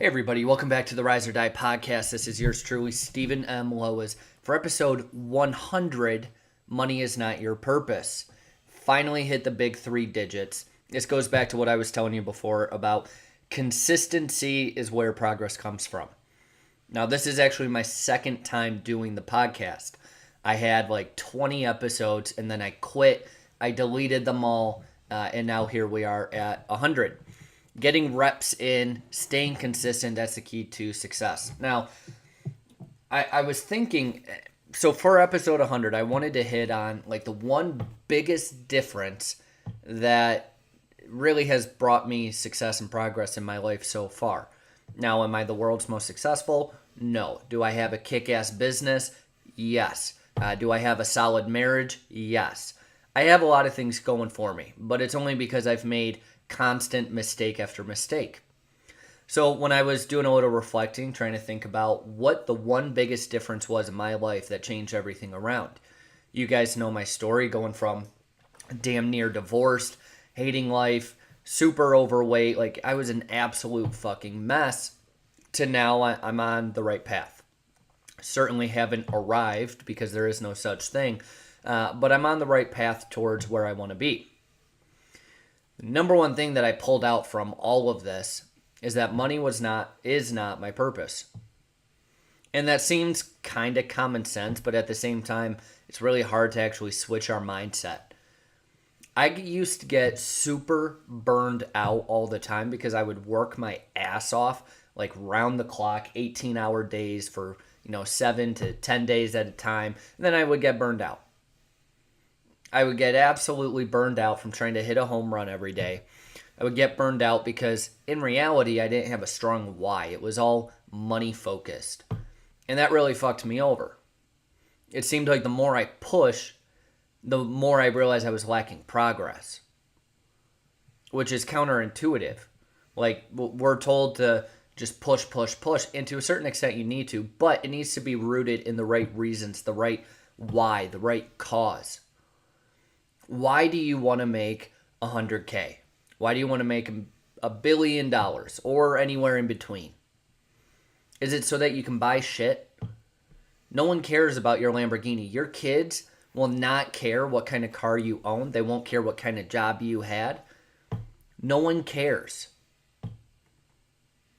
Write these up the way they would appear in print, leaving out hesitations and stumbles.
Hey everybody, welcome back to the Rise or Die podcast. This is yours truly, Stephen M. Lowisz. For episode 100, Money is Not Your Purpose. Finally hit the big 3 digits. This goes back to what I was telling you before about consistency is where progress comes from. Now, this is actually my second time doing the podcast. I had like 20 episodes and then I quit. I deleted them all, and now here we are at 100. Getting reps in, staying consistent, that's the key to success. Now, I was thinking, so for episode 100, I wanted to hit on like the one biggest difference that really has brought me success and progress in my life so far. Now, am I the world's most successful? No. Do I have a kick-ass business? Yes. Do I have a solid marriage? Yes. I have a lot of things going for me, but it's only because I've made constant mistake after mistake. So when I was doing a little reflecting, trying to think about what the one biggest difference was in my life that changed everything around. You guys know my story, going from damn near divorced, hating life, super overweight, like I was an absolute fucking mess, to now I'm on the right path. Certainly haven't arrived because there is no such thing, but I'm on the right path towards where I want to be. The number one thing that I pulled out from all of this is that money is not my purpose. And that seems kind of common sense, but at the same time, it's really hard to actually switch our mindset. I used to get super burned out all the time because I would work my ass off, like round the clock, 18-hour days for 7 to 10 days at a time, and then I would get burned out. I would get absolutely burned out from trying to hit a home run every day. I would get burned out because in reality, I didn't have a strong why. It was all money focused. And that really fucked me over. It seemed like the more I push, the more I realized I was lacking progress, which is counterintuitive. Like, we're told to just push, and to a certain extent you need to, but it needs to be rooted in the right reasons, the right why, the right cause. Why do you want to make 100K? Why do you want to make $1 billion or anywhere in between? Is it so that you can buy shit? No one cares about your Lamborghini. Your kids will not care what kind of car you own. They won't care what kind of job you had. No one cares.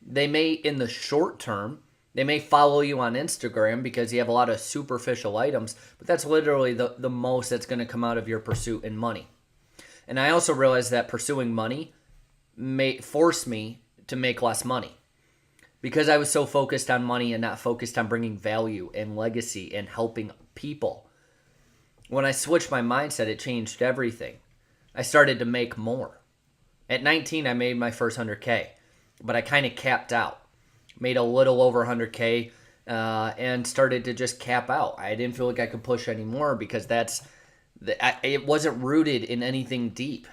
They may, in the short term, they may follow you on Instagram because you have a lot of superficial items, but that's literally the most that's going to come out of your pursuit in money. And I also realized that pursuing money may force me to make less money because I was so focused on money and not focused on bringing value and legacy and helping people. When I switched my mindset, it changed everything. I started to make more. At 19, I made my first 100K, but I kind of capped out. Made a little over 100K and started to just cap out. I didn't feel like I could push anymore because it wasn't rooted in anything deep.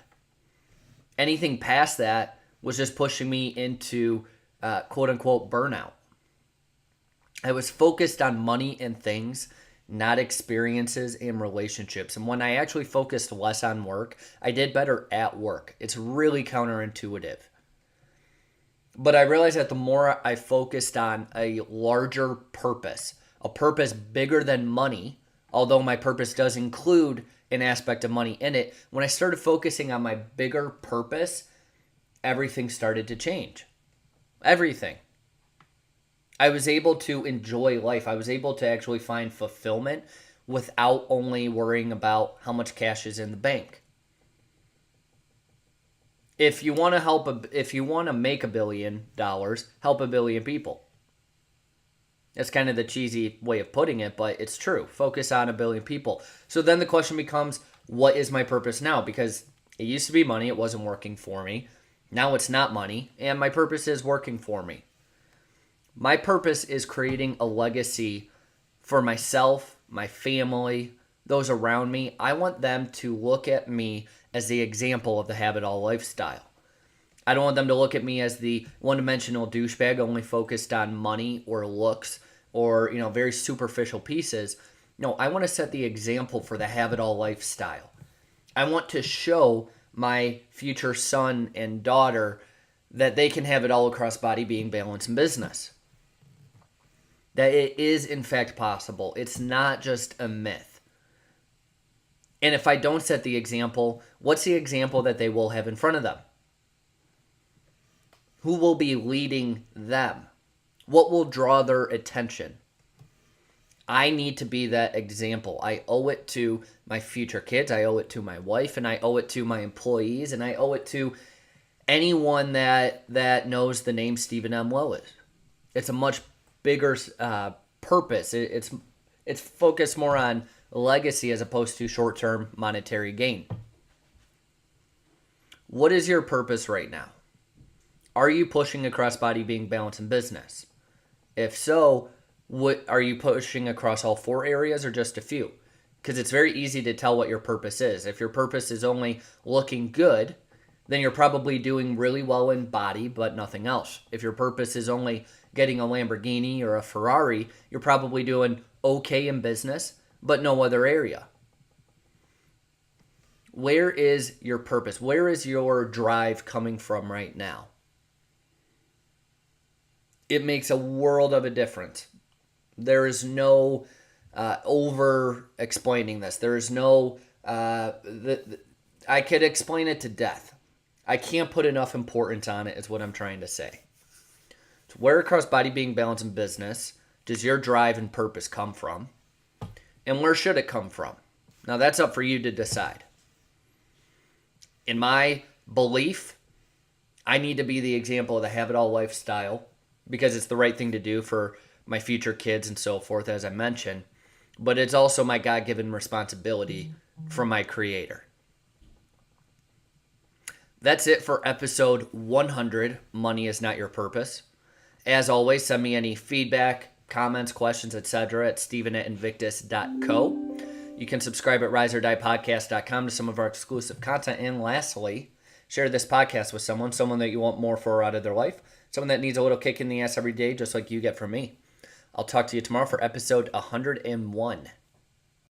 Anything past that was just pushing me into quote-unquote burnout. I was focused on money and things, not experiences and relationships. And when I actually focused less on work, I did better at work. It's really counterintuitive. But I realized that the more I focused on a larger purpose, a purpose bigger than money, although my purpose does include an aspect of money in it, when I started focusing on my bigger purpose, everything started to change. Everything. I was able to enjoy life. I was able to actually find fulfillment without only worrying about how much cash is in the bank. If you want to make $1 billion, help 1 billion people. That's kind of the cheesy way of putting it, but it's true. Focus on 1 billion people. So then the question becomes, what is my purpose now? Because it used to be money, it wasn't working for me. Now it's not money, and my purpose is working for me. My purpose is creating a legacy for myself, my family, those around me. I want them to look at me as the example of the have-it-all lifestyle. I don't want them to look at me as the one-dimensional douchebag only focused on money or looks or, very superficial pieces. No, I want to set the example for the have-it-all lifestyle. I want to show my future son and daughter that they can have it all across body, being, balance, and business. That it is in fact possible. It's not just a myth. And if I don't set the example, what's the example that they will have in front of them? Who will be leading them? What will draw their attention? I need to be that example. I owe it to my future kids. I owe it to my wife, and I owe it to my employees, and I owe it to anyone that knows the name Stephen M. Lowisz. It's a much bigger purpose. It's focused more on legacy as opposed to short-term monetary gain. What is your purpose right now? Are you pushing across body, being, balance, and business? If so, what are you pushing across all 4 areas or just a few? Because it's very easy to tell what your purpose is. If your purpose is only looking good, then you're probably doing really well in body, but nothing else. If your purpose is only getting a Lamborghini or a Ferrari, you're probably doing okay in business, but no other area. Where is your purpose? Where is your drive coming from right now? It makes a world of a difference. There is no over explaining this. There is no, I could explain it to death. I can't put enough importance on it, is what I'm trying to say. So where across body, being, balance, and business does your drive and purpose come from? And where should it come from? Now that's up for you to decide. In my belief, I need to be the example of the have it all lifestyle because it's the right thing to do for my future kids and so forth, as I mentioned. But it's also my God-given responsibility from my Creator. That's it for episode 100, Money is Not Your Purpose. As always, send me any feedback, comments, questions, etc. at steven@invictus.co. You can subscribe at riseordiepodcast.com to some of our exclusive content. And lastly, share this podcast with someone that you want more for out of their life, someone that needs a little kick in the ass every day, just like you get from me. I'll talk to you tomorrow for episode 101.